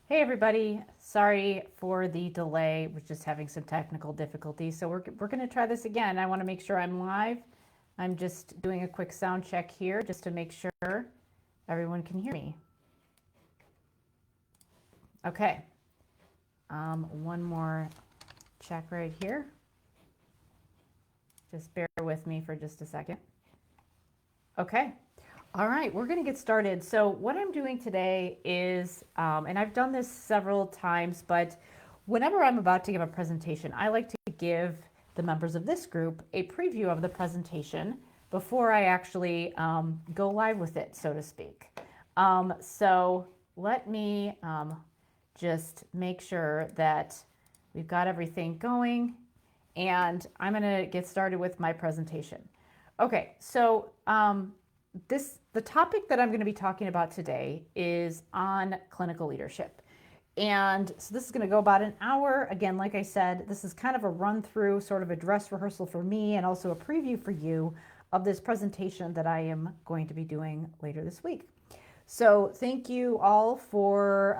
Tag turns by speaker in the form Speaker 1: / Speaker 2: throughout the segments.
Speaker 1: Hey everybody, sorry for the delay. We're just having some technical difficulties. So we're going to try this again. I want to make sure I'm live. I'm just doing a quick sound check here just to make sure everyone can hear me. Okay. One more check right here. Just bear with me for just a second. Okay. All right, we're going to get started. So what I'm doing today is, and I've done this several times, but whenever I'm about to give a presentation, I like to give the members of this group a preview of the presentation before I actually go live with it, so to speak. So let me just make sure that we've got everything going, and I'm going to get started with my presentation. Okay, so the topic that I'm going to be talking about today is on clinical leadership. And so this is going to go about an hour. Again, like I said, this is kind of a run through, sort of a dress rehearsal for me, and also a preview for you of this presentation that I am going to be doing later this week. So thank you all for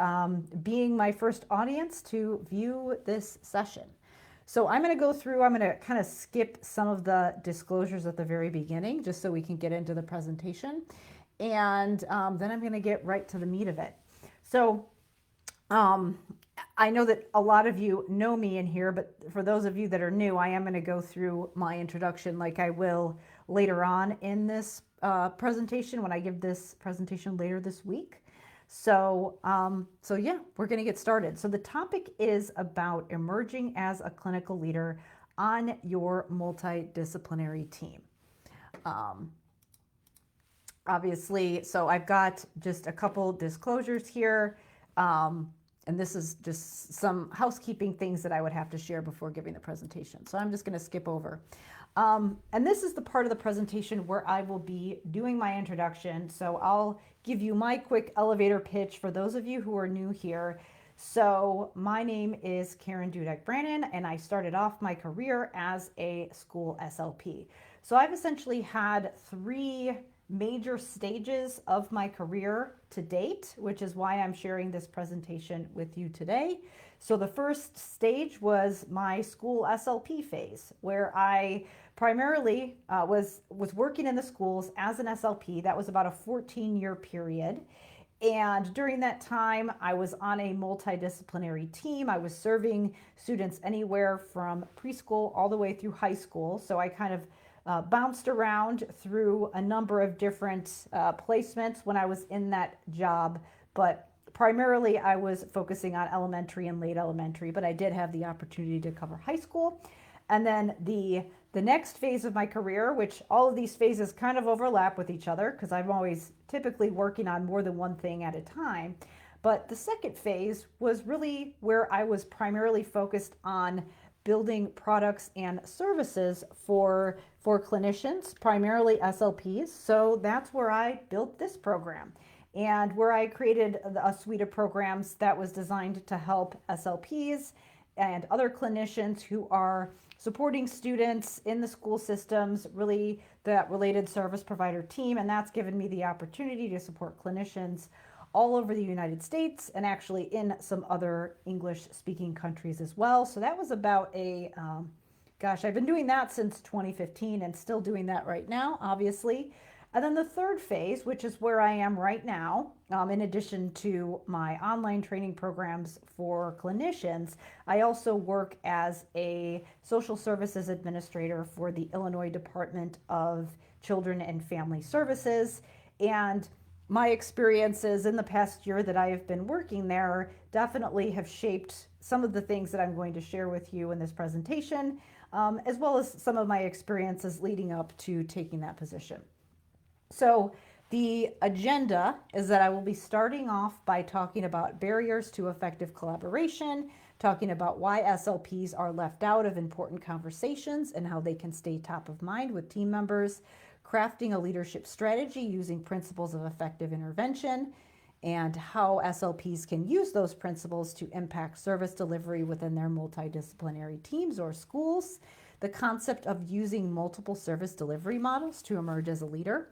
Speaker 1: being my first audience to view this session. So I'm going to kind of skip some of the disclosures at the very beginning, just so we can get into the presentation. And then I'm going to get right to the meat of it. So I know that a lot of you know me in here, but for those of you that are new, I am going to go through my introduction like I will later on in this presentation when I give this presentation later this week. So yeah, we're going to get started. So the topic is about emerging as a clinical leader on your multidisciplinary team. Obviously, so I've got just a couple disclosures here. And this is just some housekeeping things that I would have to share before giving the presentation. So I'm just going to skip over. And this is the part of the presentation where I will be doing my introduction. So I'll give you my quick elevator pitch for those of you who are new here. So my name is Karen Dudek-Brannan, and I started off my career as a school SLP. So I've essentially had 3 major stages of my career to date, which is why I'm sharing this presentation with you today. So the first stage was my school SLP phase, where I primarily was working in the schools as an SLP. That was about a 14-year period. And during that time, I was on a multidisciplinary team. I was serving students anywhere from preschool all the way through high school. So I kind of bounced around through a number of different placements when I was in that job, but primarily I was focusing on elementary and late elementary, but I did have the opportunity to cover high school. And then the next phase of my career, which all of these phases kind of overlap with each other because I'm always typically working on more than one thing at a time. But the second phase was really where I was primarily focused on building products and services for clinicians, primarily SLPs. So that's where I built this program, and where I created a suite of programs that was designed to help SLPs and other clinicians who are supporting students in the school systems, really that related service provider team. And that's given me the opportunity to support clinicians all over the United States and actually in some other English speaking countries as well. So that was about I've been doing that since 2015 and still doing that right now, obviously. And then the third phase, which is where I am right now, in addition to my online training programs for clinicians, I also work as a social services administrator for the Illinois Department of Children and Family Services. And my experiences in the past year that I have been working there definitely have shaped some of the things that I'm going to share with you in this presentation, as well as some of my experiences leading up to taking that position. So the agenda is that I will be starting off by talking about barriers to effective collaboration, talking about why SLPs are left out of important conversations and how they can stay top of mind with team members, crafting a leadership strategy using principles of effective intervention, and how SLPs can use those principles to impact service delivery within their multidisciplinary teams or schools, the concept of using multiple service delivery models to emerge as a leader,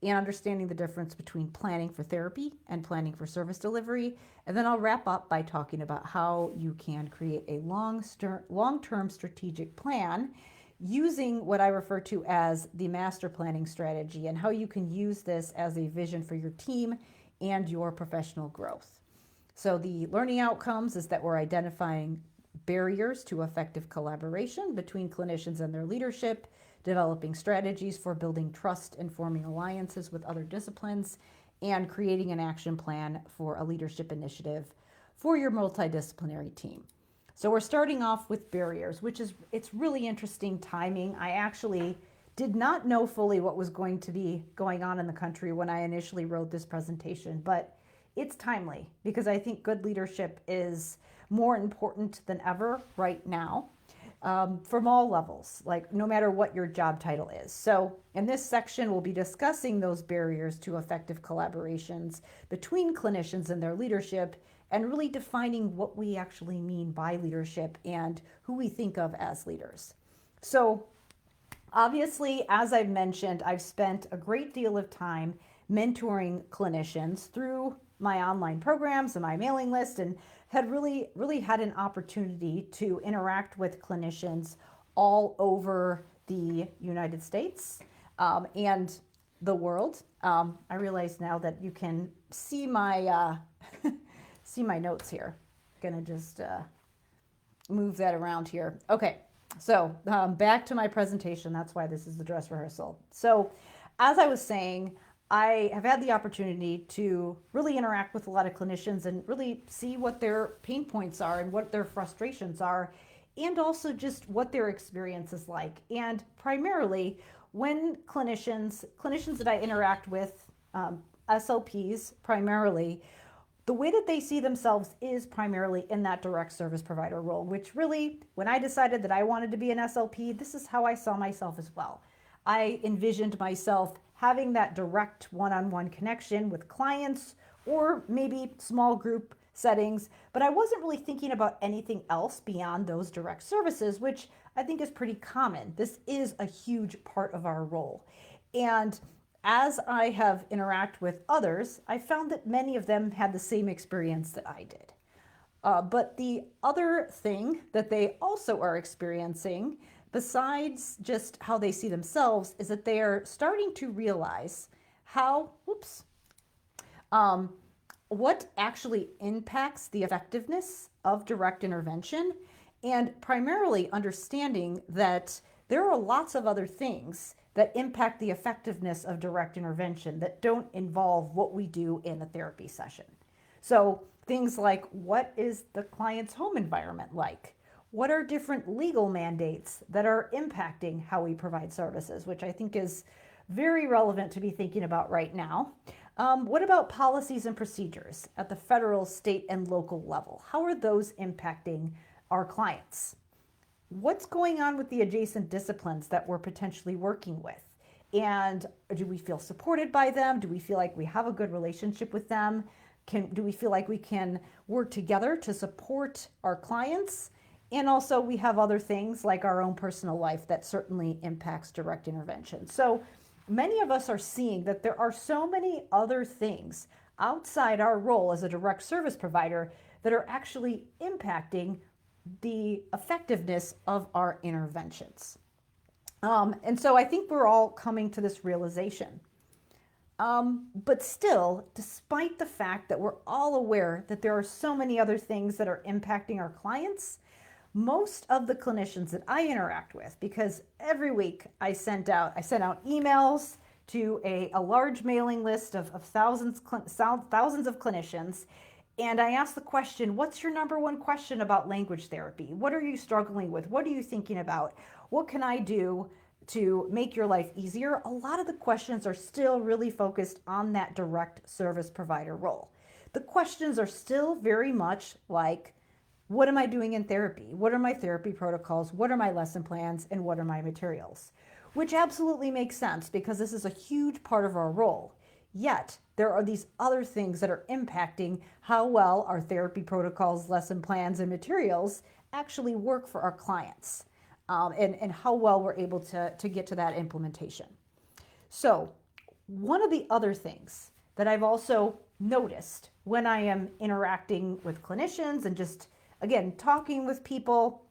Speaker 1: and understanding the difference between planning for therapy and planning for service delivery. And then I'll wrap up by talking about how you can create a long-term strategic plan using what I refer to as the master planning strategy, and how you can use this as a vision for your team and your professional growth. So the learning outcomes is that we're identifying barriers to effective collaboration between clinicians and their leadership, developing strategies for building trust and forming alliances with other disciplines, and creating an action plan for a leadership initiative for your multidisciplinary team. So we're starting off with barriers, it's really interesting timing. I actually did not know fully what was going to be going on in the country when I initially wrote this presentation, but it's timely because I think good leadership is more important than ever right now, from all levels, like no matter what your job title is. So in this section, we'll be discussing those barriers to effective collaborations between clinicians and their leadership, and really defining what we actually mean by leadership and who we think of as leaders. So obviously, as I've mentioned, I've spent a great deal of time mentoring clinicians through my online programs and my mailing list, and had really had an opportunity to interact with clinicians all over the United States and the world. I realize now that you can see my see my notes here. I'm gonna just move that around here. Okay, so back to my presentation. That's why this is the dress rehearsal. So as I was saying, I have had the opportunity to really interact with a lot of clinicians and really see what their pain points are and what their frustrations are, and also just what their experience is like. And primarily when clinicians that I interact with, SLPs primarily, the way that they see themselves is primarily in that direct service provider role, which really, when I decided that I wanted to be an SLP, this is how I saw myself as well. I envisioned myself having that direct one-on-one connection with clients, or maybe small group settings, but I wasn't really thinking about anything else beyond those direct services, which I think is pretty common. This is a huge part of our role. And as I have interacted with others, I found that many of them had the same experience that I did. But the other thing that they also are experiencing, besides just how they see themselves, is that they are starting to realize how, what actually impacts the effectiveness of direct intervention, and primarily understanding that there are lots of other things that impact the effectiveness of direct intervention that don't involve what we do in a therapy session. So things like, what is the client's home environment like? What are different legal mandates that are impacting how we provide services, which I think is very relevant to be thinking about right now. What about policies and procedures at the federal, state, and local level? How are those impacting our clients? What's going on with the adjacent disciplines that we're potentially working with? And do we feel supported by them? Do we feel like we have a good relationship with them? Do we feel like we can work together to support our clients? And also we have other things like our own personal life that certainly impacts direct intervention. So many of us are seeing that there are so many other things outside our role as a direct service provider that are actually impacting the effectiveness of our interventions. And so I think we're all coming to this realization. But still, despite the fact that we're all aware that there are so many other things that are impacting our clients, most of the clinicians that I interact with, because every week I sent out emails to a large mailing list of thousands of clinicians, and I asked the question, what's your number one question about language therapy? What are you struggling with? What are you thinking about? What can I do to make your life easier? A lot of the questions are still really focused on that direct service provider role. The questions are still very much like, what am I doing in therapy? What are my therapy protocols? What are my lesson plans? And what are my materials? Which absolutely makes sense because this is a huge part of our role. Yet, there are these other things that are impacting how well our therapy protocols, lesson plans, and materials actually work for our clients, and how well we're able to get to that implementation. So one of the other things that I've also noticed when I am interacting with clinicians and just, again, talking with people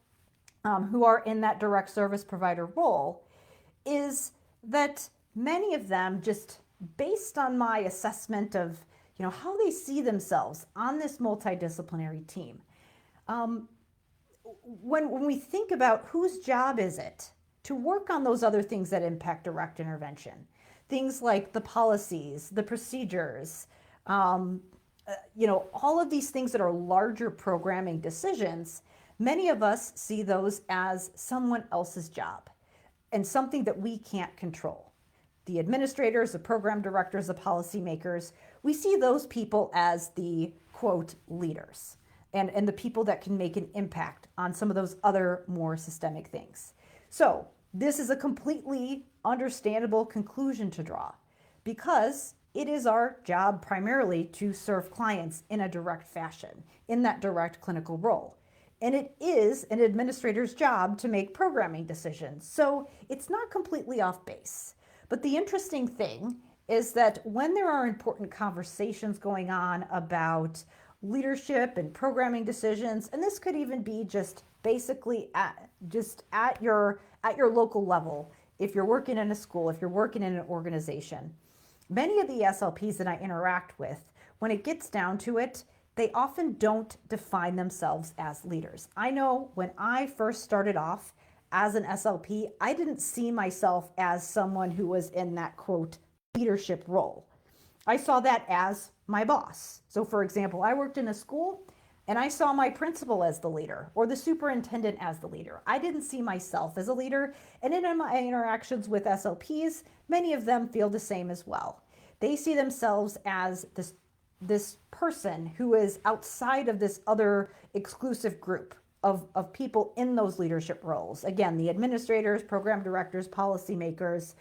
Speaker 1: who are in that direct service provider role is that many of them, just based on my assessment of how they see themselves on this multidisciplinary team, when we think about whose job is it to work on those other things that impact direct intervention, things like the policies, the procedures, all of these things that are larger programming decisions, many of us see those as someone else's job and something that we can't control. The administrators, the program directors, the policymakers, we see those people as the, quote, leaders and the people that can make an impact on some of those other more systemic things. So this is a completely understandable conclusion to draw because it is our job primarily to serve clients in a direct fashion, in that direct clinical role. And it is an administrator's job to make programming decisions. So it's not completely off base. But the interesting thing is that when there are important conversations going on about leadership and programming decisions, and this could even be just basically at your local level, if you're working in a school, if you're working in an organization, many of the SLPs that I interact with, when it gets down to it, they often don't define themselves as leaders. I know when I first started off as an SLP, I didn't see myself as someone who was in that, quote, leadership role. I saw that as my boss. So for example, I worked in a school and I saw my principal as the leader or the superintendent as the leader. I didn't see myself as a leader. And in my interactions with SLPs, many of them feel the same as well. They see themselves as this person who is outside of this other exclusive group of people in those leadership roles. Again, the administrators, program directors, policymakers,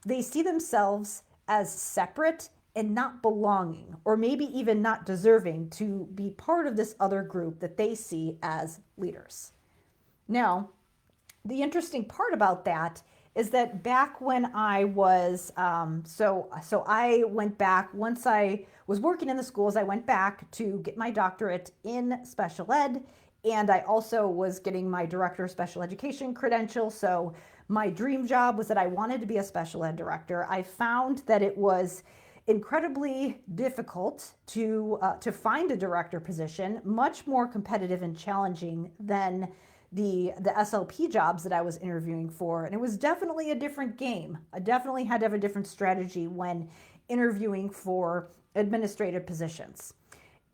Speaker 1: they see themselves as separate and not belonging, or maybe even not deserving to be part of this other group that they see as leaders. Now, the interesting part about that is that back when I was, so I went back, once I was working in the schools, I went back to get my doctorate in special ed, and I also was getting my director of special education credential. So my dream job was that I wanted to be a special ed director. I found that it was incredibly difficult to find a director position, much more competitive and challenging than the SLP jobs that I was interviewing for. And it was definitely a different game. I definitely had to have a different strategy when interviewing for administrative positions.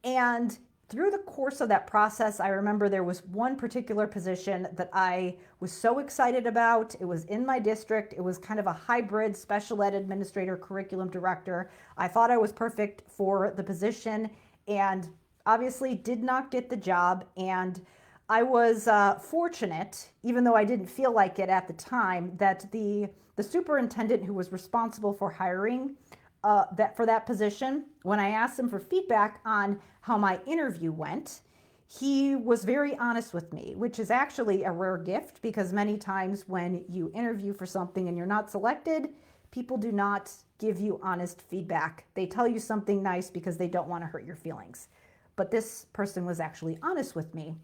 Speaker 1: And through the course of that process, I remember there was one particular position that I was so excited about. It was in my district. It was kind of a hybrid special ed administrator, curriculum director. I thought I was perfect for the position and obviously did not get the job. And I was fortunate, even though I didn't feel like it at the time, that the superintendent who was responsible for hiring for that position, when I asked him for feedback on how my interview went, he was very honest with me, which is actually a rare gift because many times when you interview for something and you're not selected, people do not give you honest feedback. They tell you something nice because they don't want to hurt your feelings. But this person was actually honest with me.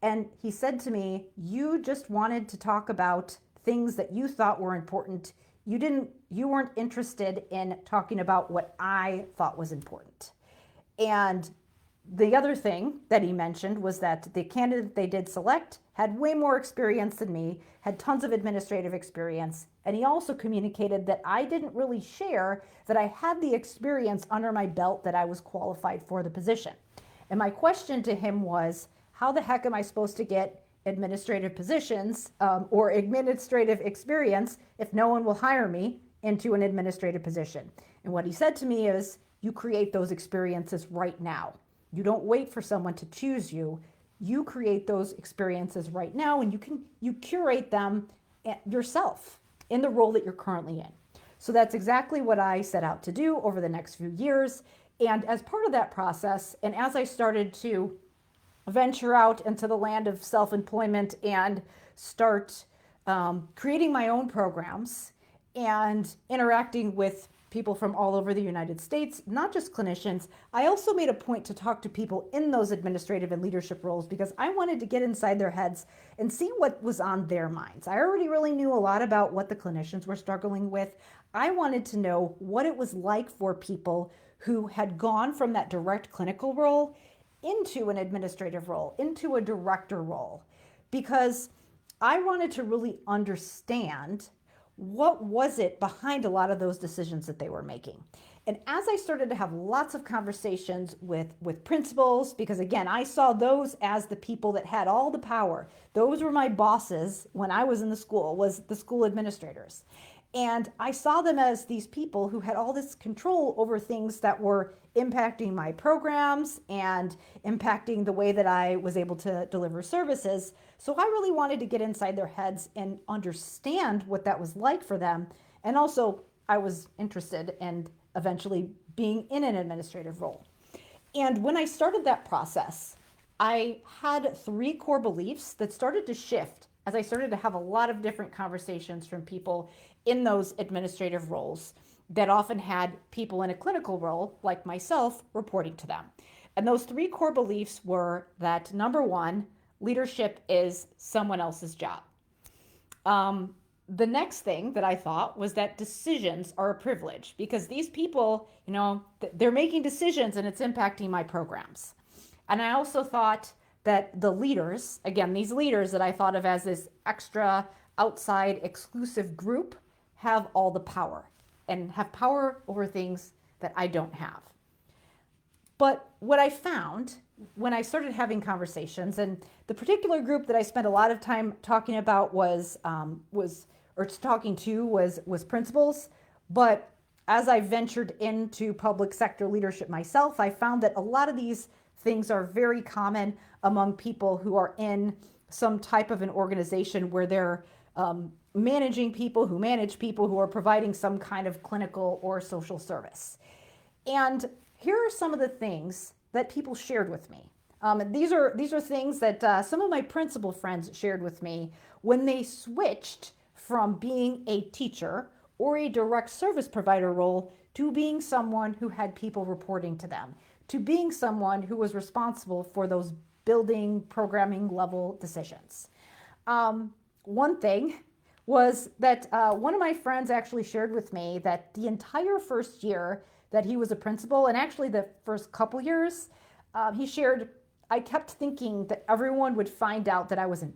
Speaker 1: And he said to me, you just wanted to talk about things that you thought were important. You weren't interested in talking about what I thought was important. And the other thing that he mentioned was that the candidate they did select had way more experience than me, had tons of administrative experience. And he also communicated that I didn't really share that I had the experience under my belt that I was qualified for the position. And my question to him was, how the heck am I supposed to get administrative positions or administrative experience if no one will hire me into an administrative position? And what he said to me is, you create those experiences right now. You don't wait for someone to choose you. You create those experiences right now, and you curate them yourself in the role that you're currently in. So that's exactly what I set out to do over the next few years. And as part of that process, and as I started to venture out into the land of self-employment and start creating my own programs and interacting with people from all over the United States, not just clinicians. I also made a point to talk to people in those administrative and leadership roles because I wanted to get inside their heads and see what was on their minds. I already really knew a lot about what the clinicians were struggling with. I wanted to know what it was like for people who had gone from that direct clinical role into an administrative role, into a director role, because I wanted to really understand what was it behind a lot of those decisions that they were making. And as I started to have lots of conversations with principals, because again, I saw those as the people that had all the power. Those were my bosses when I was in the school, was the school administrators. And I saw them as these people who had all this control over things that were impacting my programs and impacting the way that I was able to deliver services. So I really wanted to get inside their heads and understand what that was like for them. And also, I was interested in eventually being in an administrative role. And when I started that process, I had 3 core beliefs that started to shift as I started to have a lot of different conversations from people in those administrative roles that often had people in a clinical role, like myself, reporting to them. And those 3 core beliefs were that, number 1, leadership is someone else's job. The next thing that I thought was that decisions are a privilege because these people, they're making decisions and it's impacting my programs. And I also thought that the leaders, again, these leaders that I thought of as this extra outside exclusive group, have all the power and have power over things that I don't have. But what I found when I started having conversations, and the particular group that I spent a lot of time talking about was principals. But as I ventured into public sector leadership myself, I found that a lot of these things are very common among people who are in some type of an organization where they're managing people who manage people who are providing some kind of clinical or social service. And here are some of the things that people shared with me. These are things that some of my principal friends shared with me when they switched from being a teacher or a direct service provider role to being someone who had people reporting to them, to being someone who was responsible for those building programming level decisions. One thing was that one of my friends actually shared with me that the entire first year that he was a principal, and actually the first couple years, he shared, I kept thinking that everyone would find out that I was an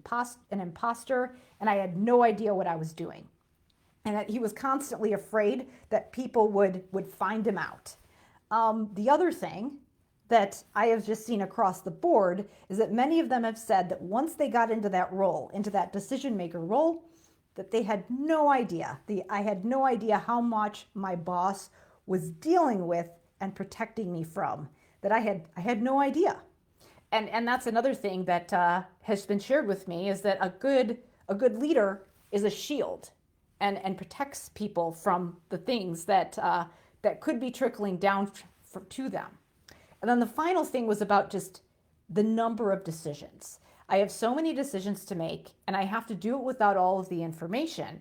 Speaker 1: imposter and I had no idea what I was doing. And that he was constantly afraid that people would find him out. The other thing that I have just seen across the board is that many of them have said that once they got into that role, into that decision maker role, that they had no idea. I had no idea how much my boss was dealing with and protecting me from, that I had no idea. And that's another thing that has been shared with me, is that a good leader is a shield and protects people from the things that could be trickling down to them. And then the final thing was about just the number of decisions. I have so many decisions to make, and I have to do it without all of the information.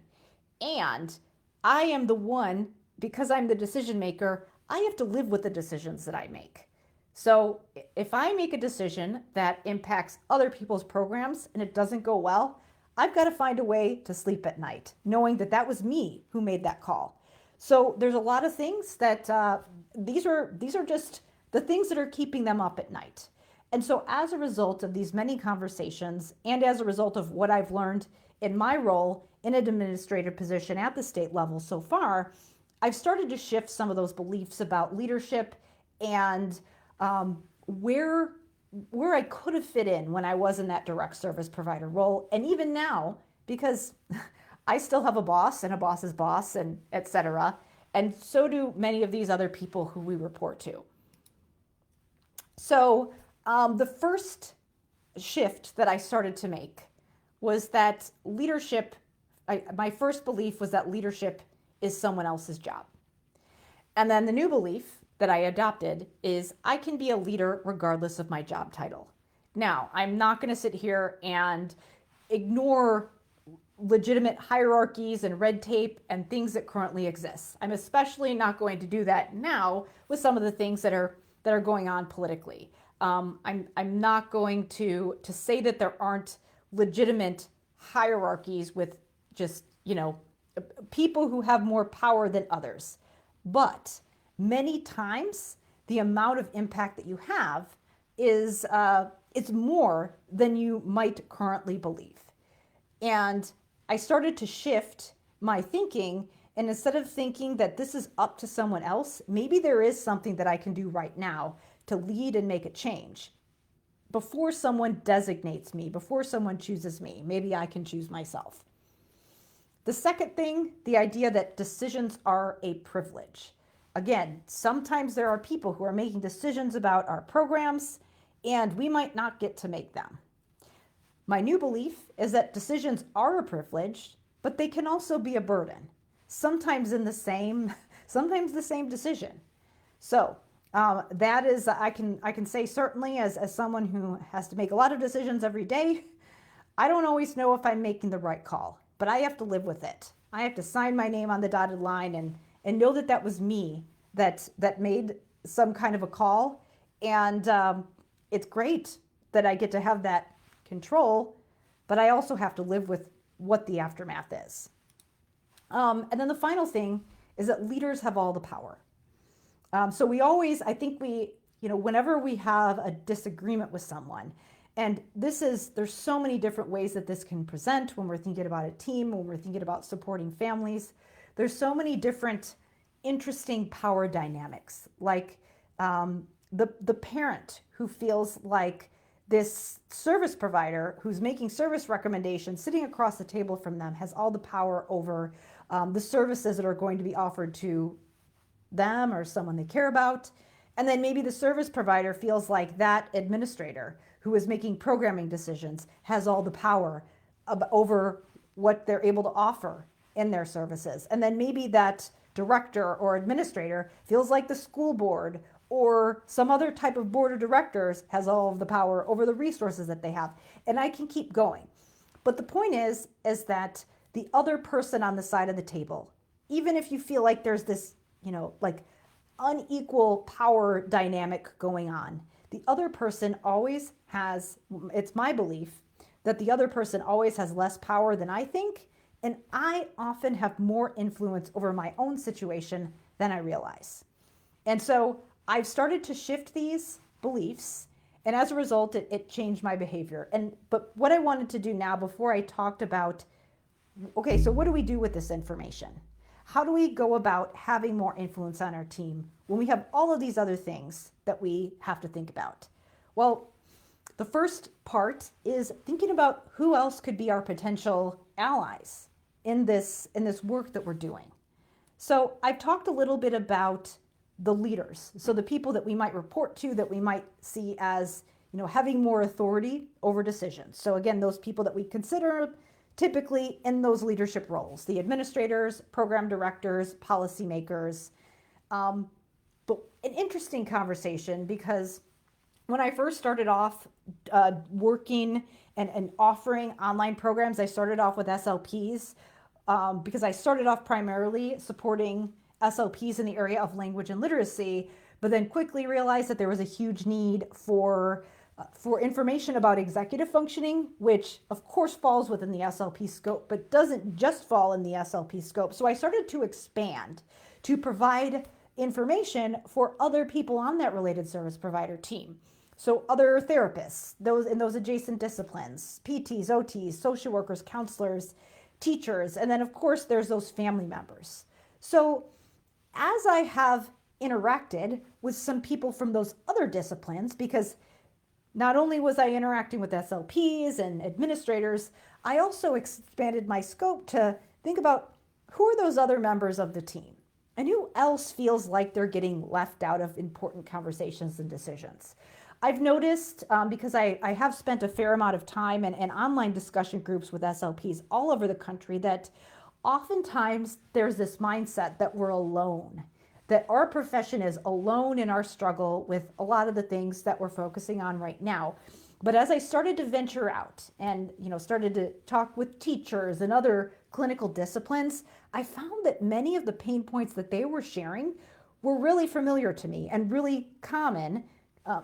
Speaker 1: And I am the one, because I'm the decision maker, I have to live with the decisions that I make. So if I make a decision that impacts other people's programs and it doesn't go well, I've got to find a way to sleep at night, knowing that that was me who made that call. So there's a lot of things that these are just the things that are keeping them up at night. And so as a result of these many conversations, and as a result of what I've learned in my role in an administrative position at the state level so far, I've started to shift some of those beliefs about leadership and where I could have fit in when I was in that direct service provider role. And even now, because I still have a boss and a boss's boss and et cetera. And so do many of these other people who we report to. So the first shift that I started to make was that leadership, my first belief was that leadership is someone else's job. And then the new belief that I adopted is I can be a leader regardless of my job title. Now, I'm not going to sit here and ignore legitimate hierarchies and red tape and things that currently exist. I'm especially not going to do that now with some of the things that are going on politically. I'm not going to say that there aren't legitimate hierarchies with just, people who have more power than others. But many times the amount of impact that you have is it's more than you might currently believe. And I started to shift my thinking, and instead of thinking that this is up to someone else, maybe there is something that I can do right now to lead and make a change. Before someone designates me, before someone chooses me, maybe I can choose myself. The second thing, the idea that decisions are a privilege. Again, sometimes there are people who are making decisions about our programs, and we might not get to make them. My new belief is that decisions are a privilege, but they can also be a burden. Sometimes the same decision. So that is, I can say certainly as someone who has to make a lot of decisions every day, I don't always know if I'm making the right call, but I have to live with it. I have to sign my name on the dotted line and know that that was me that made some kind of a call. And it's great that I get to have that control, but I also have to live with what the aftermath is. And then the final thing is that leaders have all the power. So we always, I think whenever we have a disagreement with someone, and there's so many different ways that this can present when we're thinking about a team, when we're thinking about supporting families. There's so many different interesting power dynamics, like the parent who feels like this service provider who's making service recommendations sitting across the table from them has all the power over the services that are going to be offered to them or someone they care about. And then maybe the service provider feels like that administrator who is making programming decisions has all the power over what they're able to offer in their services. And then maybe that director or administrator feels like the school board or some other type of board of directors has all of the power over the resources that they have. And I can keep going. But the point is that the other person on the side of the table, even if you feel like there's this, like unequal power dynamic going on, the other person always has, it's my belief that the other person always has less power than I think. And I often have more influence over my own situation than I realize. And so I've started to shift these beliefs, and as a result, it changed my behavior. But what I wanted to do now, before I talked about, okay, so what do we do with this information? How do we go about having more influence on our team when we have all of these other things that we have to think about? Well, the first part is thinking about who else could be our potential allies in this work that we're doing. So I've talked a little bit about the leaders. So the people that we might report to, that we might see as, having more authority over decisions. So again, those people that we consider typically in those leadership roles, the administrators, program directors, policymakers. But an interesting conversation, because when I first started off working and offering online programs, I started off with SLPs because I started off primarily supporting SLPs in the area of language and literacy, but then quickly realized that there was a huge need for information about executive functioning, which of course falls within the SLP scope, but doesn't just fall in the SLP scope. So I started to expand to provide information for other people on that related service provider team. So other therapists, those in those adjacent disciplines, PTs, OTs, social workers, counselors, teachers, and then of course there's those family members. So as I have interacted with some people from those other disciplines, because not only was I interacting with SLPs and administrators, I also expanded my scope to think about who are those other members of the team and who else feels like they're getting left out of important conversations and decisions. I've noticed, because I have spent a fair amount of time in online discussion groups with SLPs all over the country, that oftentimes there's this mindset that we're alone, that our profession is alone in our struggle with a lot of the things that we're focusing on right now. But as I started to venture out and, started to talk with teachers and other clinical disciplines, I found that many of the pain points that they were sharing were really familiar to me and really common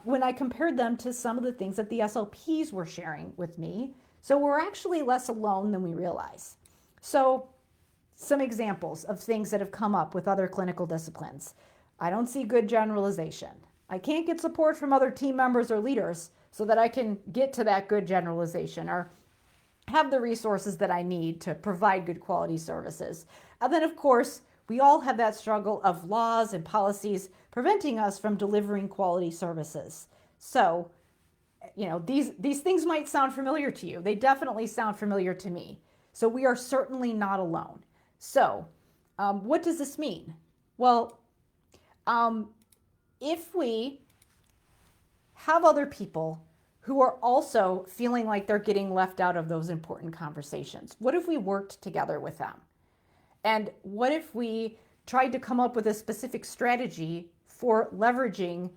Speaker 1: when I compared them to some of the things that the SLPs were sharing with me. So we're actually less alone than we realize. So some examples of things that have come up with other clinical disciplines. I don't see good generalization. I can't get support from other team members or leaders so that I can get to that good generalization or have the resources that I need to provide good quality services. And then, of course, we all have that struggle of laws and policies preventing us from delivering quality services. So, these things might sound familiar to you. They definitely sound familiar to me. So we are certainly not alone. So what does this mean? Well, if we have other people who are also feeling like they're getting left out of those important conversations, what if we worked together with them? And what if we tried to come up with a specific strategy for leveraging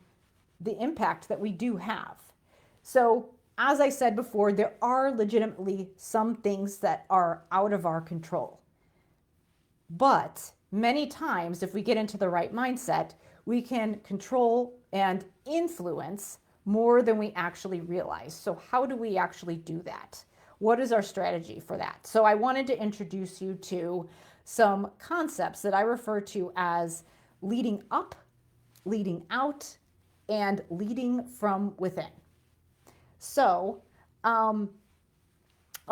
Speaker 1: the impact that we do have? So, as I said before, there are legitimately some things that are out of our control. But many times, if we get into the right mindset, we can control and influence more than we actually realize. So how do we actually do that? What is our strategy for that? So I wanted to introduce you to some concepts that I refer to as leading up, leading out, and leading from within. So I'll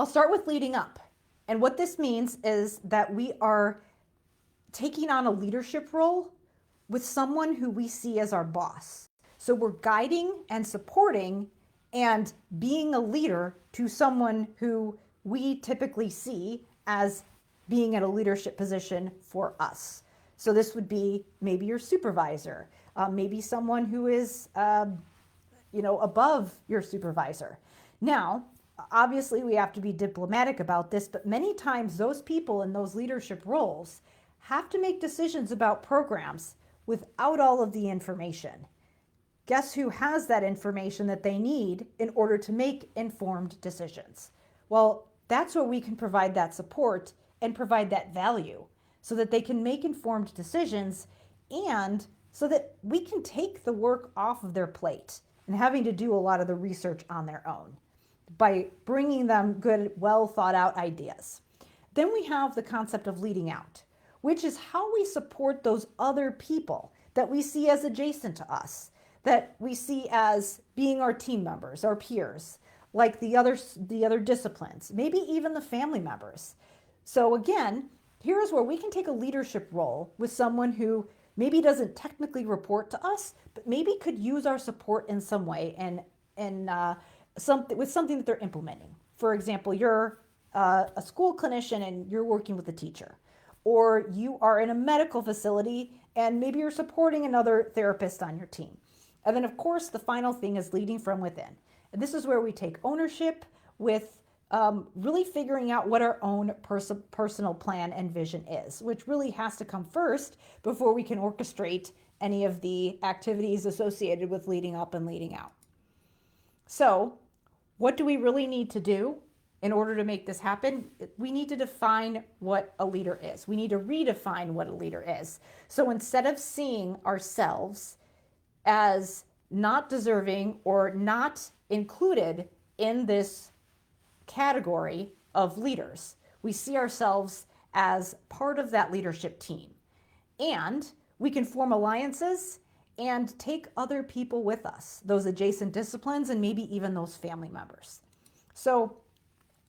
Speaker 1: start with leading up. And what this means is that we are taking on a leadership role with someone who we see as our boss. So we're guiding and supporting and being a leader to someone who we typically see as being in a leadership position for us. So this would be maybe your supervisor, maybe someone who is, above your supervisor. Now, obviously we have to be diplomatic about this, but many times those people in those leadership roles have to make decisions about programs without all of the information. Guess who has that information that they need in order to make informed decisions? Well, that's where we can provide that support and provide that value so that they can make informed decisions and so that we can take the work off of their plate and having to do a lot of the research on their own by bringing them good, well thought out ideas. Then we have the concept of leading out, which is how we support those other people that we see as adjacent to us, that we see as being our team members, our peers, like the other disciplines, maybe even the family members. So again, here's where we can take a leadership role with someone who maybe doesn't technically report to us, but maybe could use our support in some way and something that they're implementing. For example, you're a school clinician and you're working with a teacher, or you are in a medical facility and maybe you're supporting another therapist on your team. And then of course, the final thing is leading from within. And this is where we take ownership with really figuring out what our own personal plan and vision is, which really has to come first before we can orchestrate any of the activities associated with leading up and leading out. So what do we really need to do in order to make this happen? We need to define what a leader is. We need to redefine what a leader is. So instead of seeing ourselves as not deserving or not included in this category of leaders, we see ourselves as part of that leadership team. And we can form alliances and take other people with us, those adjacent disciplines, and maybe even those family members. So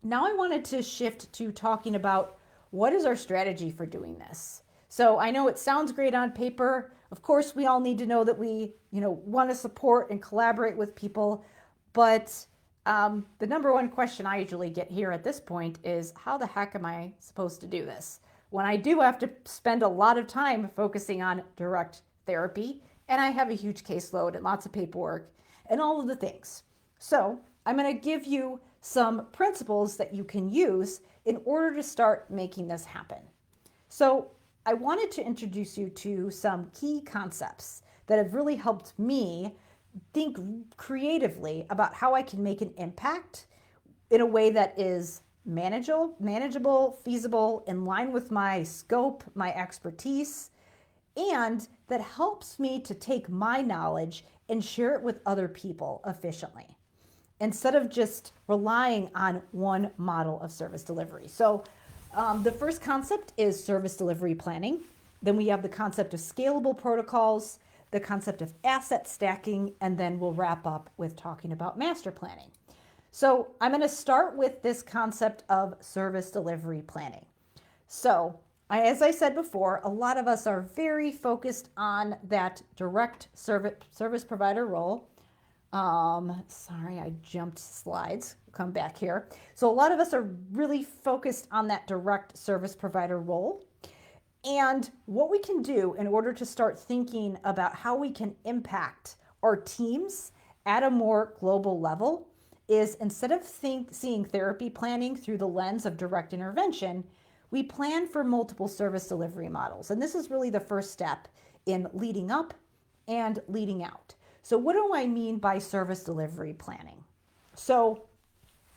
Speaker 1: now I wanted to shift to talking about what is our strategy for doing this. So I know it sounds great on paper. Of course, we all need to know that we, want to support and collaborate with people, but the number one question I usually get here at this point is, how the heck am I supposed to do this when I do have to spend a lot of time focusing on direct therapy and I have a huge caseload and lots of paperwork and all of the things? So I'm going to give you some principles that you can use in order to start making this happen. So I wanted to introduce you to some key concepts that have really helped me think creatively about how I can make an impact in a way that is manageable, feasible, in line with my scope, my expertise, and that helps me to take my knowledge and share it with other people efficiently instead of just relying on one model of service delivery. So the first concept is service delivery planning. Then we have the concept of scalable protocols, the concept of asset stacking, and then we'll wrap up with talking about master planning. So I'm going to start with this concept of service delivery planning. So as I said before, a lot of us are very focused on that direct service provider role. Sorry, I jumped slides. Come back here. So a lot of us are really focused on that direct service provider role. And what we can do in order to start thinking about how we can impact our teams at a more global level is, instead of seeing therapy planning through the lens of direct intervention, we plan for multiple service delivery models. And this is really the first step in leading up and leading out. So what do I mean by service delivery planning? So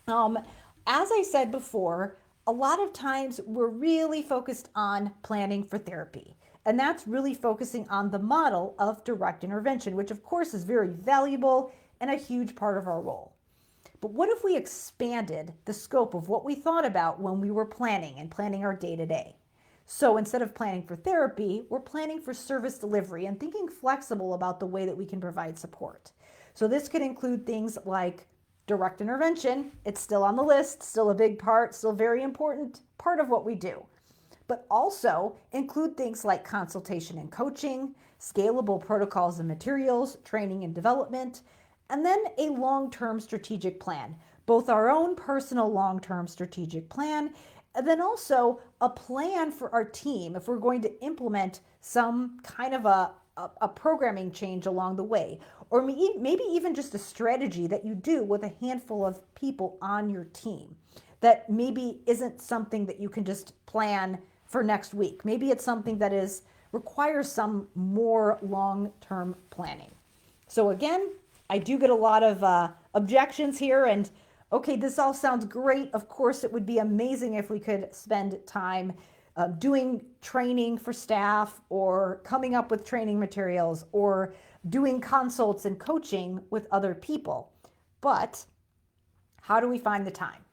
Speaker 1: as I said before, a lot of times we're really focused on planning for therapy. And that's really focusing on the model of direct intervention, which of course is very valuable and a huge part of our role. But what if we expanded the scope of what we thought about when we were planning our day-to-day? So instead of planning for therapy, we're planning for service delivery and thinking flexible about the way that we can provide support. So this could include things like direct intervention. It's still on the list, still a big part, still very important part of what we do. But also include things like consultation and coaching, scalable protocols and materials, training and development, and then a long-term strategic plan, both our own personal long-term strategic plan, and then also a plan for our team if we're going to implement some kind of a programming change along the way, or maybe even just a strategy that you do with a handful of people on your team that maybe isn't something that you can just plan for next week. Maybe it's something that requires some more long-term planning. So again, I do get a lot of objections here, and okay, this all sounds great. Of course, it would be amazing if we could spend time doing training for staff, or coming up with training materials, or doing consults and coaching with other people. But how do we find the time?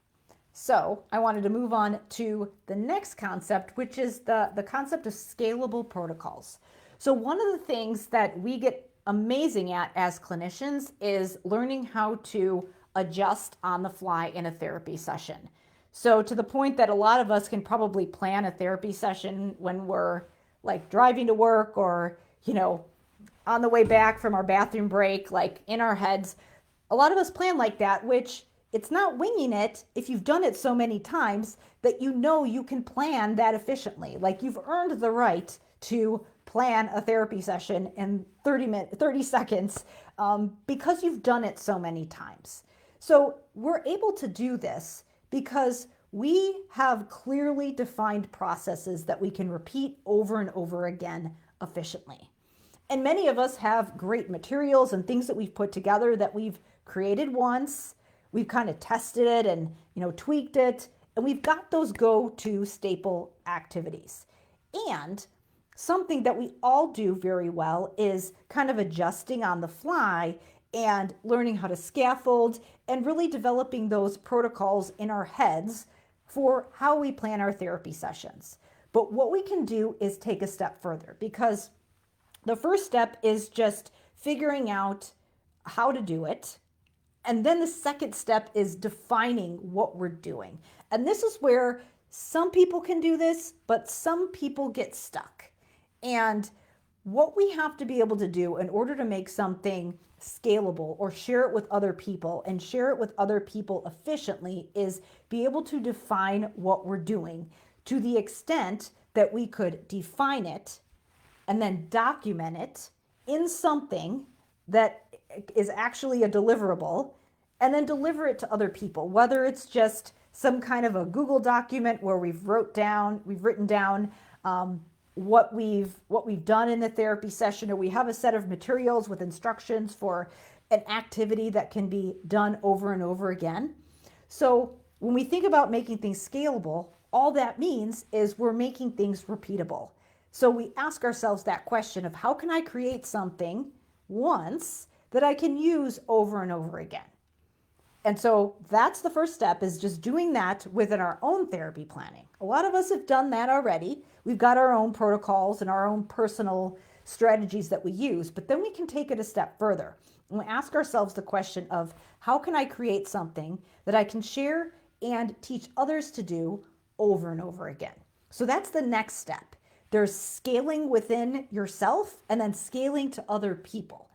Speaker 1: So I wanted to move on to the next concept, which is the concept of scalable protocols. So one of the things that we get amazing at as clinicians is learning how to adjust on the fly in a therapy session. So to the point that a lot of us can probably plan a therapy session when we're like driving to work, or, on the way back from our bathroom break, like in our heads. A lot of us plan like that, which it's not winging it if you've done it so many times that you can plan that efficiently. Like, you've earned the right to plan a therapy session in 30 seconds because you've done it so many times. So we're able to do this because we have clearly defined processes that we can repeat over and over again efficiently. And many of us have great materials and things that we've put together that we've created once. We've kind of tested it and, tweaked it, and we've got those go-to staple activities. And something that we all do very well is kind of adjusting on the fly and learning how to scaffold and really developing those protocols in our heads for how we plan our therapy sessions. But what we can do is take a step further, because the first step is just figuring out how to do it. And then the second step is defining what we're doing. And this is where some people can do this, but some people get stuck. And what we have to be able to do in order to make something scalable or share it with other people and share it with other people efficiently is be able to define what we're doing to the extent that we could define it and then document it in something that is actually a deliverable, and then deliver it to other people, whether it's just some kind of a Google document where we've written down what we've done in the therapy session, or we have a set of materials with instructions for an activity that can be done over and over again. So when we think about making things scalable, all that means is we're making things repeatable. So we ask ourselves that question of how can I create something once that I can use over and over again? And so that's the first step, is just doing that within our own therapy planning. A lot of us have done that already. We've got our own protocols and our own personal strategies that we use, but then we can take it a step further. And we ask ourselves the question of how can I create something that I can share and teach others to do over and over again? So that's the next step. There's scaling within yourself and then scaling to other people.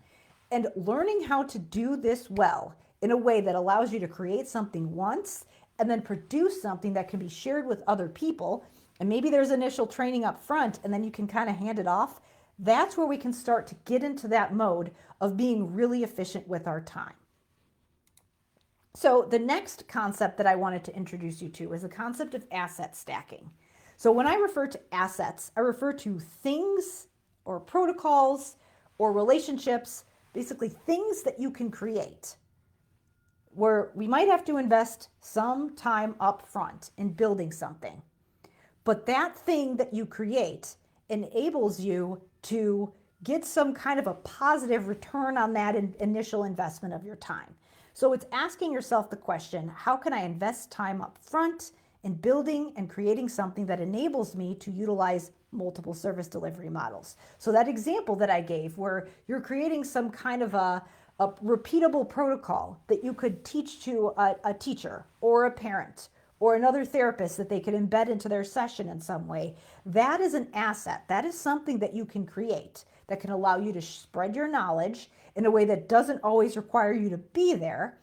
Speaker 1: And learning how to do this well in a way that allows you to create something once and then produce something that can be shared with other people. And maybe there's initial training up front and then you can kind of hand it off. That's where we can start to get into that mode of being really efficient with our time. So the next concept that I wanted to introduce you to is the concept of asset stacking. So when I refer to assets, I refer to things or protocols or relationships, basically things that you can create, where we might have to invest some time up front in building something. But that thing that you create enables you to get some kind of a positive return on that initial investment of your time. So it's asking yourself the question, how can I invest time up front in building and creating something that enables me to utilize multiple service delivery models? So that example that I gave, where you're creating some kind of a repeatable protocol that you could teach to a teacher or a parent or another therapist that they could embed into their session in some way, that is an asset. That is something that you can create that can allow you to spread your knowledge in a way that doesn't always require you to be there.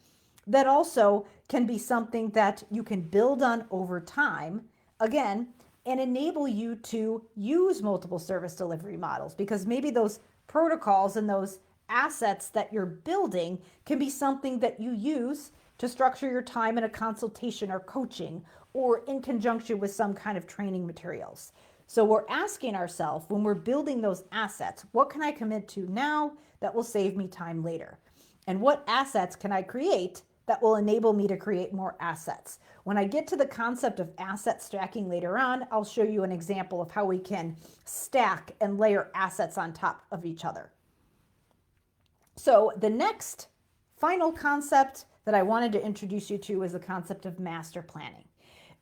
Speaker 1: That also can be something that you can build on over time, again, and enable you to use multiple service delivery models, because maybe those protocols and those assets that you're building can be something that you use to structure your time in a consultation or coaching or in conjunction with some kind of training materials. So we're asking ourselves, when we're building those assets, what can I commit to now that will save me time later? And what assets can I create that will enable me to create more assets? When I get to the concept of asset stacking later on, I'll show you an example of how we can stack and layer assets on top of each other. So the next final concept that I wanted to introduce you to is the concept of master planning.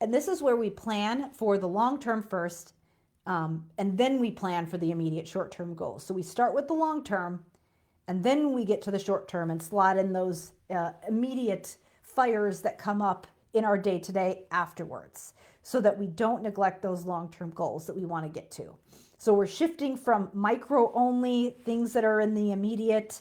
Speaker 1: And this is where we plan for the long term first, and then we plan for the immediate short-term goals. So we start with the long term, and then we get to the short term and slot in those immediate fires that come up in our day-to-day afterwards, so that we don't neglect those long-term goals that we want to get to. So we're shifting from micro only, things that are in the immediate,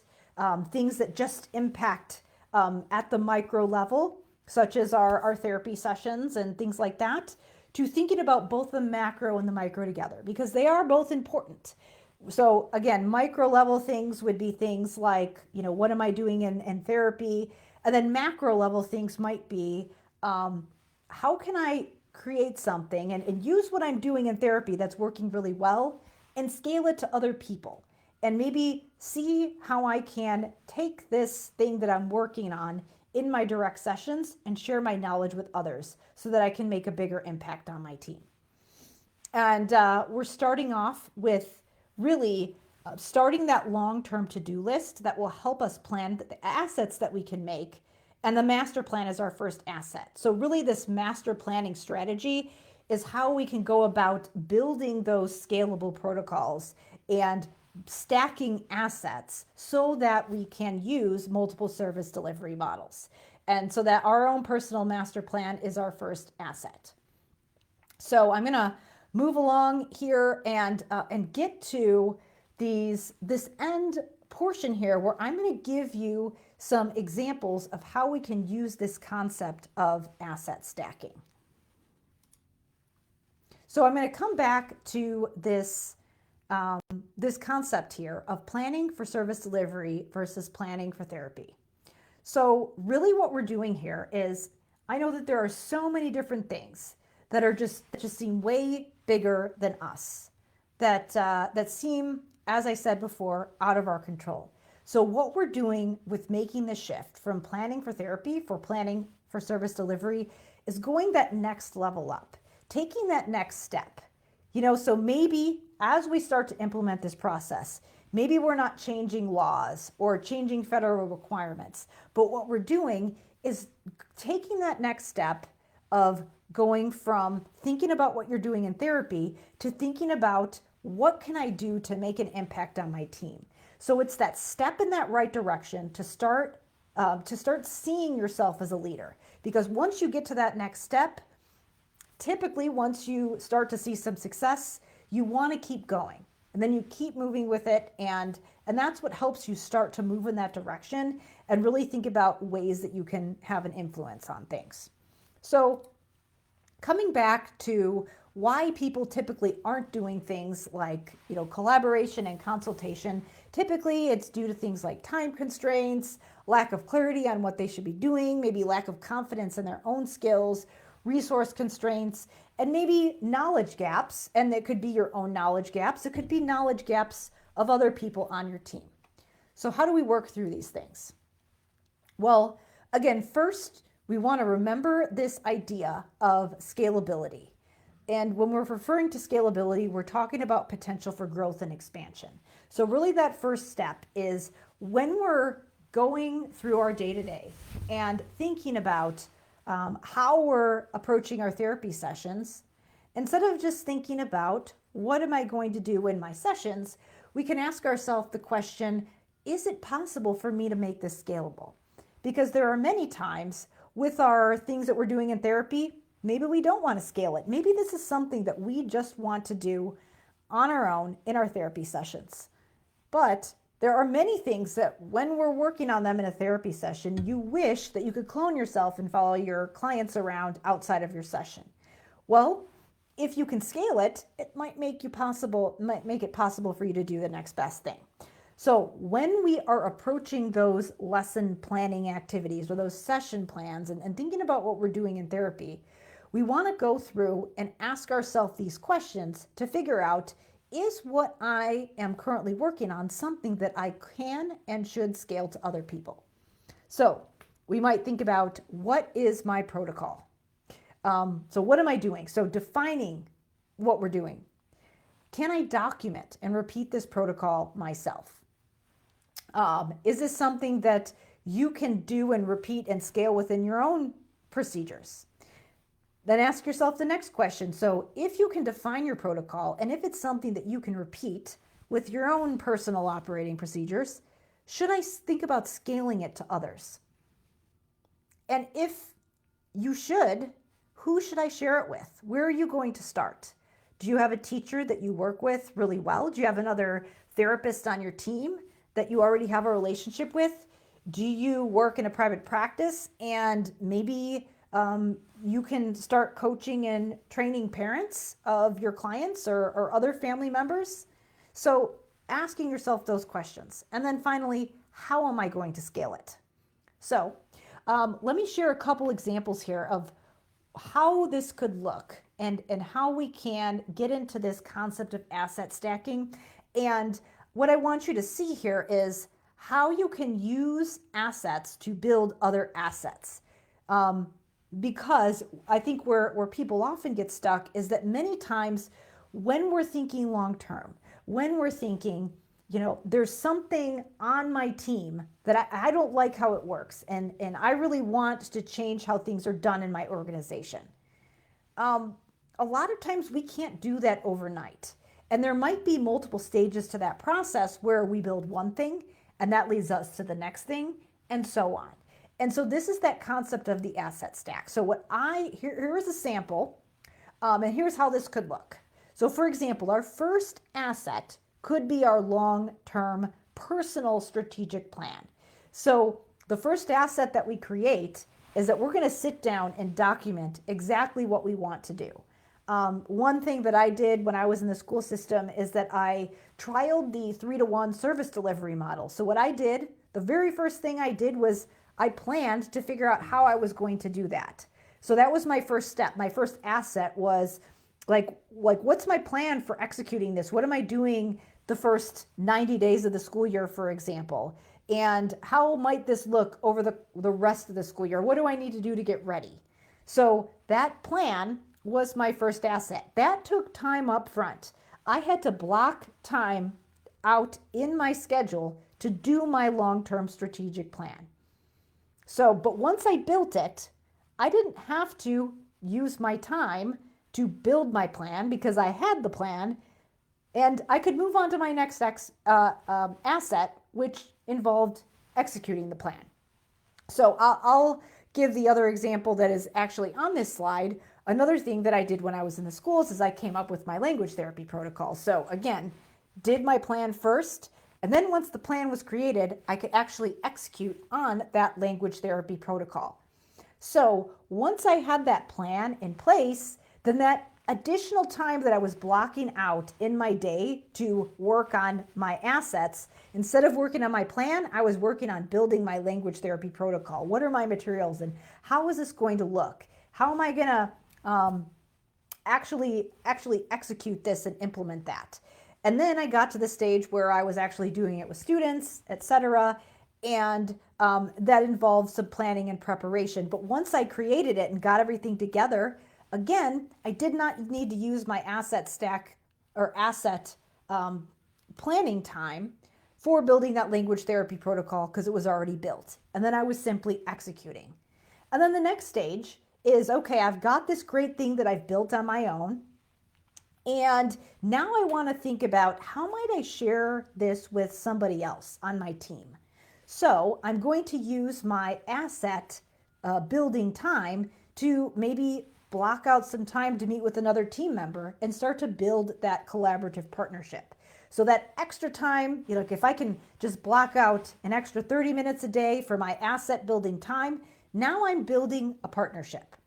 Speaker 1: things that just impact at the micro level, such as our therapy sessions and things like that, to thinking about both the macro and the micro together, because they are both important. So again, micro level things would be things like, what am I doing in therapy? And then macro level things might be, how can I create something and use what I'm doing in therapy that's working really well and scale it to other people? And maybe see how I can take this thing that I'm working on in my direct sessions and share my knowledge with others so that I can make a bigger impact on my team. And we're starting off with really starting that long-term to-do list that will help us plan the assets that we can make. And the master plan is our first asset. So really this master planning strategy is how we can go about building those scalable protocols and stacking assets so that we can use multiple service delivery models. And so that our own personal master plan is our first asset. So I'm going to move along here and get to this end portion here, where I'm going to give you some examples of how we can use this concept of asset stacking. So I'm going to come back to this concept here of planning for service delivery versus planning for therapy. So really what we're doing here is, I know that there are so many different things that just seem way bigger than us, that seem, as I said before, out of our control. So what we're doing with making the shift from planning for therapy, for planning for service delivery, is going that next level up, taking that next step. So maybe as we start to implement this process, maybe we're not changing laws or changing federal requirements, but what we're doing is taking that next step of going from thinking about what you're doing in therapy to thinking about what can I do to make an impact on my team. So it's that step in that right direction to start seeing yourself as a leader. Because once you get to that next step, typically once you start to see some success, you want to keep going. And then you keep moving with it. And that's what helps you start to move in that direction and really think about ways that you can have an influence on things. So coming back to why people typically aren't doing things like, collaboration and consultation, typically it's due to things like time constraints, lack of clarity on what they should be doing, maybe lack of confidence in their own skills, resource constraints, and maybe knowledge gaps. And it could be your own knowledge gaps. It could be knowledge gaps of other people on your team. So how do we work through these things? Well, again, first, we want to remember this idea of scalability. And when we're referring to scalability, we're talking about potential for growth and expansion. So really that first step is when we're going through our day-to-day and thinking about how we're approaching our therapy sessions, instead of just thinking about what am I going to do in my sessions, we can ask ourselves the question, is it possible for me to make this scalable? Because there are many times with our things that we're doing in therapy, maybe we don't want to scale it. Maybe this is something that we just want to do on our own in our therapy sessions. But there are many things that when we're working on them in a therapy session, you wish that you could clone yourself and follow your clients around outside of your session. Well, if you can scale it, it might make it possible for you to do the next best thing. So when we are approaching those lesson planning activities or those session plans and thinking about what we're doing in therapy, we want to go through and ask ourselves these questions to figure out, is what I am currently working on something that I can and should scale to other people? So we might think about, what is my protocol? So what am I doing? So defining what we're doing. Can I document and repeat this protocol myself? Is this something that you can do and repeat and scale within your own procedures? Then ask yourself the next question. So if you can define your protocol, and if it's something that you can repeat with your own personal operating procedures, should I think about scaling it to others? And if you should, who should I share it with? Where are you going to start? Do you have a teacher that you work with really well? Do you have another therapist on your team that you already have a relationship with? Do you work in a private practice and maybe you can start coaching and training parents of your clients or other family members? So asking yourself those questions. And then finally, how am I going to scale it? So let me share a couple examples here of how this could look and how we can get into this concept of asset stacking. And what I want you to see here is how you can use assets to build other assets. Because I think where people often get stuck is that many times when we're thinking long-term, when we're thinking, there's something on my team that I don't like how it works, and I really want to change how things are done in my organization. A lot of times we can't do that overnight. And there might be multiple stages to that process where we build one thing and that leads us to the next thing and so on. And so this is that concept of the asset stack. So here's a sample, and here's how this could look. So for example, our first asset could be our long-term personal strategic plan. So the first asset that we create is that we're going to sit down and document exactly what we want to do. One thing that I did when I was in the school system is that I trialed the 3-to-1 service delivery model. So what I did, the very first thing I did was I planned to figure out how I was going to do that. So that was my first step. My first asset was like what's my plan for executing this? What am I doing the first 90 days of the school year, for example? And how might this look over the rest of the school year? What do I need to do to get ready? So that plan was my first asset. That took time up front. I had to block time out in my schedule to do my long-term strategic plan. So, but once I built it, I didn't have to use my time to build my plan because I had the plan, and I could move on to my next asset, which involved executing the plan. So I'll give the other example that is actually on this slide. Another thing that I did when I was in the schools is I came up with my language therapy protocol. So again, did my plan first, and then once the plan was created, I could actually execute on that language therapy protocol. So once I had that plan in place, then that additional time that I was blocking out in my day to work on my assets, instead of working on my plan, I was working on building my language therapy protocol. What are my materials and how is this going to look? How am I going to actually execute this and implement that? And then I got to the stage where I was actually doing it with students, etc. And that involved some planning and preparation. But once I created it and got everything together, again, I did not need to use my asset stack or asset planning time for building that language therapy protocol because it was already built. And then I was simply executing. And then the next stage is, okay, I've got this great thing that I've built on my own. And now I want to think about how might I share this with somebody else on my team. So I'm going to use my asset building time to maybe block out some time to meet with another team member and start to build that collaborative partnership. So that extra time, like if I can just block out an extra 30 minutes a day for my asset building time, now I'm building a partnership.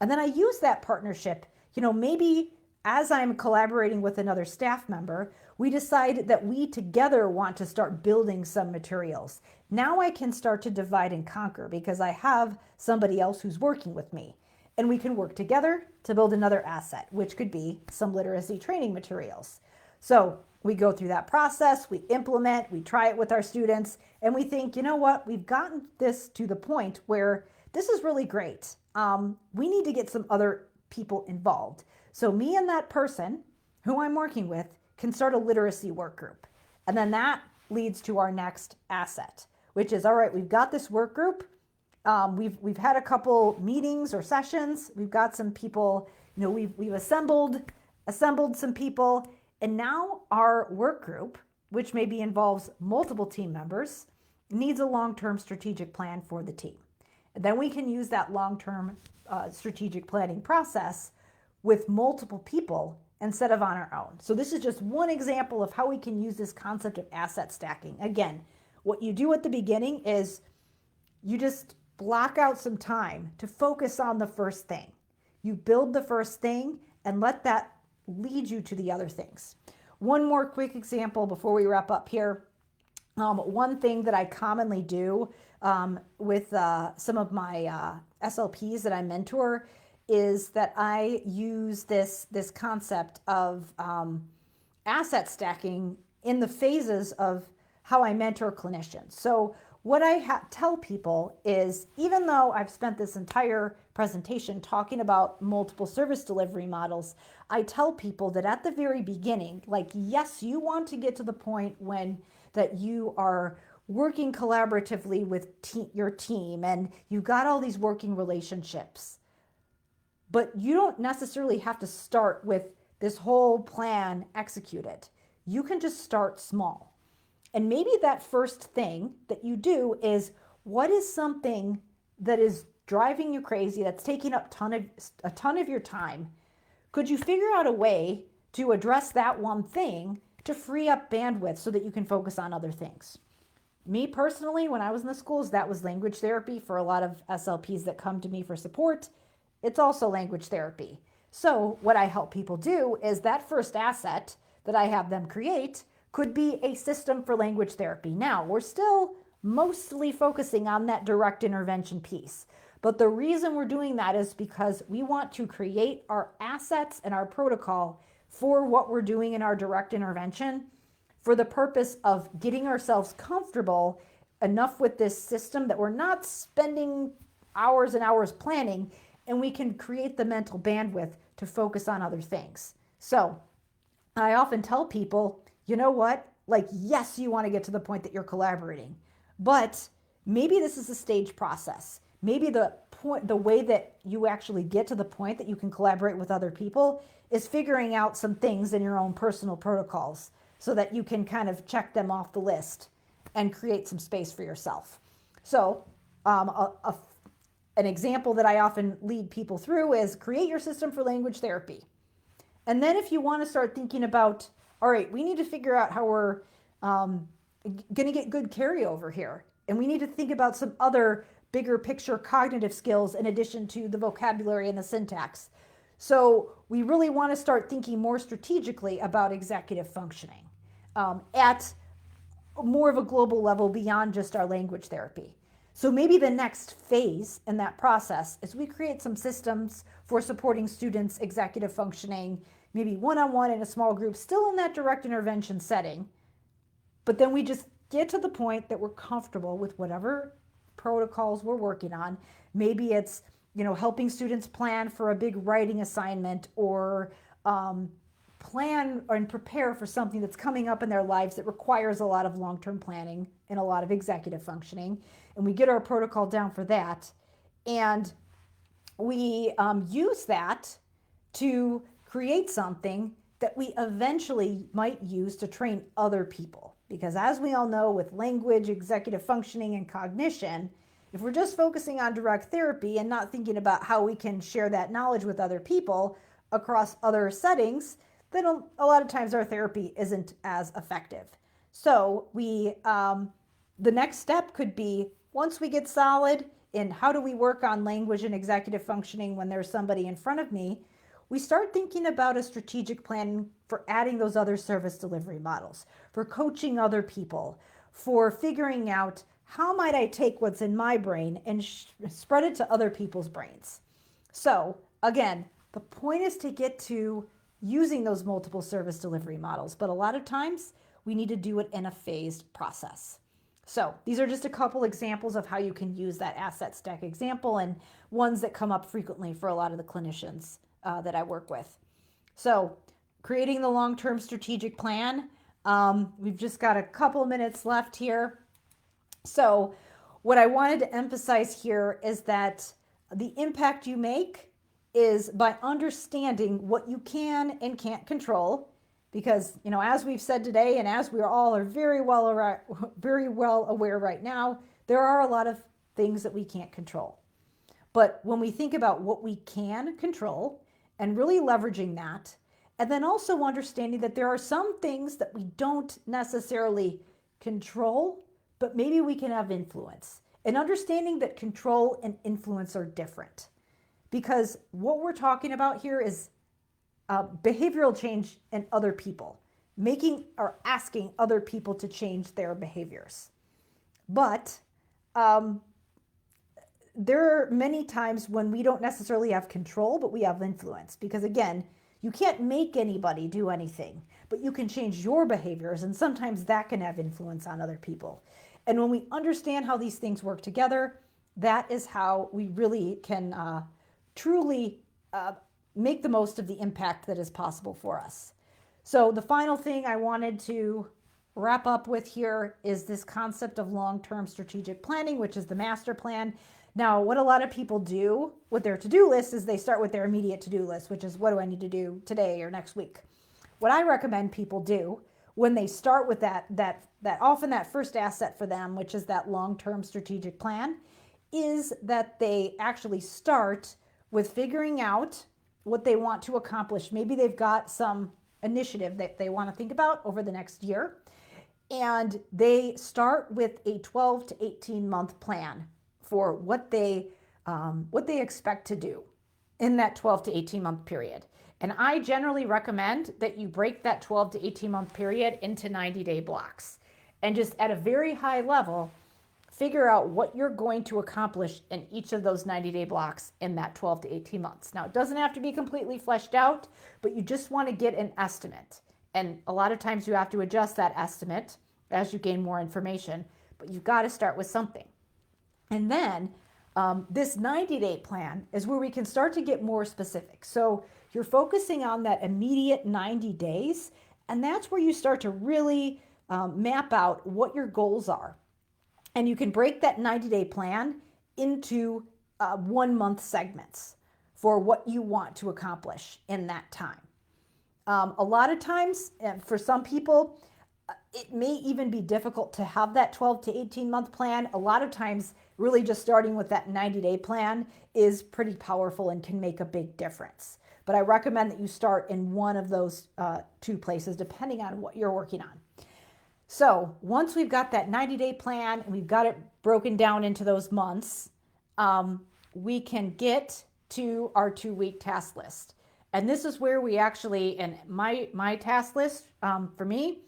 Speaker 1: And then I use that partnership, maybe as I'm collaborating with another staff member, we decide that we together want to start building some materials. Now I can start to divide and conquer because I have somebody else who's working with me. And we can work together to build another asset, which could be some literacy training materials. So we go through that process, we implement, we try it with our students, and we think, you know what, we've gotten this to the point where this is really great. We need to get some other people involved. So me and that person who I'm working with can start a literacy work group. And then that leads to our next asset, which is, all right, we've got this work group. We've had a couple meetings or sessions. We've got some people, we've assembled some people. And now our work group, which maybe involves multiple team members, needs a long-term strategic plan for the team. And then we can use that long-term strategic planning process with multiple people instead of on our own. So this is just one example of how we can use this concept of asset stacking. Again, what you do at the beginning is you just block out some time to focus on the first thing. You build the first thing and let that lead you to the other things. One more quick example before we wrap up here. One thing that I commonly do with some of my SLPs that I mentor is that I use this concept of asset stacking in the phases of how I mentor clinicians. So what I tell people is, even though I've spent this entire presentation talking about multiple service delivery models, I tell people that at the very beginning, yes, you want to get to the point that you are working collaboratively with your team and you've got all these working relationships. But you don't necessarily have to start with this whole plan executed. You can just start small. And maybe that first thing that you do is, what is something that is driving you crazy, that's taking up a ton of your time? Could you figure out a way to address that one thing to free up bandwidth so that you can focus on other things? Me personally, when I was in the schools, that was language therapy. For a lot of SLPs that come to me for support, it's also language therapy. So what I help people do is that first asset that I have them create could be a system for language therapy. Now, we're still mostly focusing on that direct intervention piece. But the reason we're doing that is because we want to create our assets and our protocol for what we're doing in our direct intervention for the purpose of getting ourselves comfortable enough with this system that we're not spending hours and hours planning, and we can create the mental bandwidth to focus on other things. So I often tell people, you know what? Like, yes, you want to get to the point that you're collaborating, but maybe this is a stage process. Maybe the way that you actually get to the point that you can collaborate with other people is figuring out some things in your own personal protocols so that you can kind of check them off the list and create some space for yourself. So an example that I often lead people through is create your system for language therapy. And then if you want to start thinking about, all right, we need to figure out how we're going to get good carryover here. And we need to think about some other bigger picture cognitive skills in addition to the vocabulary and the syntax. So we really want to start thinking more strategically about executive functioning at more of a global level beyond just our language therapy. So maybe the next phase in that process is we create some systems for supporting students' executive functioning, maybe one-on-one in a small group, still in that direct intervention setting. But then we just get to the point that we're comfortable with whatever protocols we're working on. Maybe it's, helping students plan for a big writing assignment or plan and prepare for something that's coming up in their lives that requires a lot of long-term planning and a lot of executive functioning. And we get our protocol down for that. And we use that to create something that we eventually might use to train other people. Because as we all know, with language, executive functioning, and cognition, if we're just focusing on direct therapy and not thinking about how we can share that knowledge with other people across other settings, then a lot of times our therapy isn't as effective. So the next step could be, once we get solid in how do we work on language and executive functioning when there's somebody in front of me, we start thinking about a strategic plan for adding those other service delivery models, for coaching other people, for figuring out how might I take what's in my brain and spread it to other people's brains. So again, the point is to get to using those multiple service delivery models, but a lot of times we need to do it in a phased process. So these are just a couple examples of how you can use that asset stack example and ones that come up frequently for a lot of the clinicians that I work with. So creating the long-term strategic plan. We've just got a couple minutes left here. So what I wanted to emphasize here is that the impact you make is by understanding what you can and can't control. Because, as we've said today, and as we all are very well aware right now, there are a lot of things that we can't control. But when we think about what we can control and really leveraging that, and then also understanding that there are some things that we don't necessarily control, but maybe we can have influence. And understanding that control and influence are different. Because what we're talking about here is behavioral change in other people, making or asking other people to change their behaviors. But there are many times when we don't necessarily have control, but we have influence. Because again, you can't make anybody do anything, but you can change your behaviors, and sometimes that can have influence on other people. And when we understand how these things work together, that is how we really can truly make the most of the impact that is possible for us. So the final thing I wanted to wrap up with here is this concept of long-term strategic planning, which is the master plan. Now, what a lot of people do with their to-do list is they start with their immediate to-do list, which is what do I need to do today or next week? What I recommend people do when they start with that often that first asset for them, which is that long-term strategic plan, is that they actually start with figuring out what they want to accomplish. Maybe they've got some initiative that they want to think about over the next year, and they start with a 12 to 18 month plan for what they expect to do in that 12 to 18 month period. And I generally recommend that you break that 12 to 18 month period into 90-day blocks, and just at a very high level, figure out what you're going to accomplish in each of those 90-day blocks in that 12 to 18 months. Now, it doesn't have to be completely fleshed out, but you just want to get an estimate. And a lot of times you have to adjust that estimate as you gain more information. but you've got to start with something. And then this 90-day plan is where we can start to get more specific. So you're focusing on that immediate 90 days, and that's where you start to really map out what your goals are. And you can break that 90-day plan into 1-month segments for what you want to accomplish in that time. A lot of times, and for some people, it may even be difficult to have that 12 to 18 month plan. A lot of times, really just starting with that 90-day plan is pretty powerful and can make a big difference. But I recommend that you start in one of those 2 places, depending on what you're working on. So once we've got that 90-day plan and we've got it broken down into those months, we can get to our 2-week task list. And this is where we actually, and my task list for me,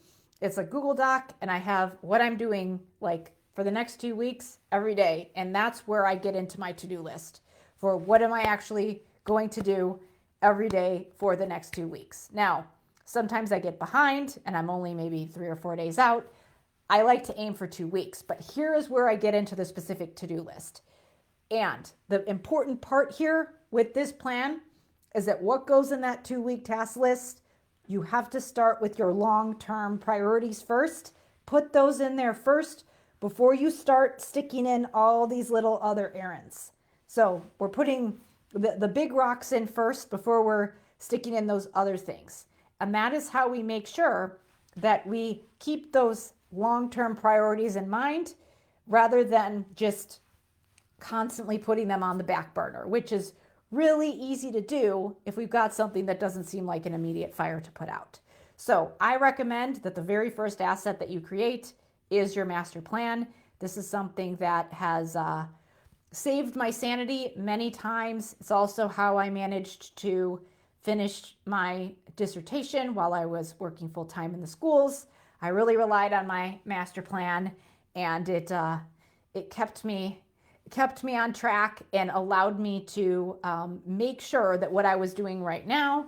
Speaker 1: it's a Google Doc, and I have what I'm doing like for the next 2 weeks every day. And that's where I get into my to-do list for what am I actually going to do every day for the next 2 weeks. Now, sometimes I get behind and I'm only maybe 3 or 4 days out. I like to aim for 2 weeks, but here is where I get into the specific to-do list. And the important part here with this plan is that what goes in that 2-week task list, you have to start with your long-term priorities first. Put those in there first before you start sticking in all these little other errands. So we're putting the big rocks in first before we're sticking in those other things. And that is how we make sure that we keep those long-term priorities in mind rather than just constantly putting them on the back burner, which is really easy to do if we've got something that doesn't seem like an immediate fire to put out. So I recommend that the very first asset that you create is your master plan. This is something that has saved my sanity many times. It's also how I managed to finish my dissertation while I was working full-time in the schools. I really relied on my master plan, and it kept me on track and allowed me to make sure that what I was doing right now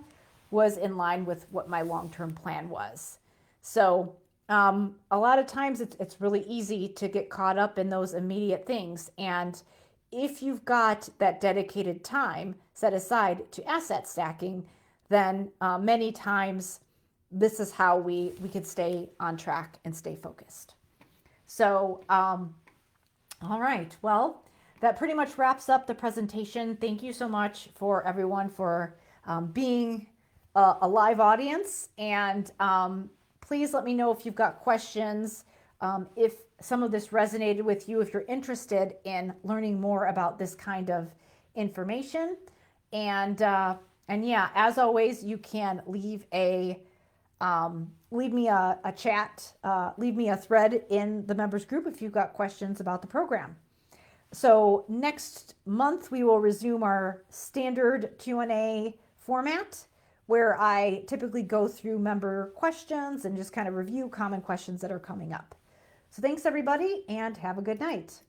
Speaker 1: was in line with what my long-term plan was. So a lot of times it's really easy to get caught up in those immediate things. And if you've got that dedicated time set aside to asset stacking, then many times this is how we could stay on track and stay focused. So, all right, well, that pretty much wraps up the presentation. Thank you so much for everyone for being a live audience. And please let me know if you've got questions, if some of this resonated with you, if you're interested in learning more about this kind of information. And yeah, as always, you can leave me a chat, leave me a thread in the members group if you've got questions about the program. So next month, we will resume our standard Q&A format where I typically go through member questions and just kind of review common questions that are coming up. So thanks everybody, and have a good night.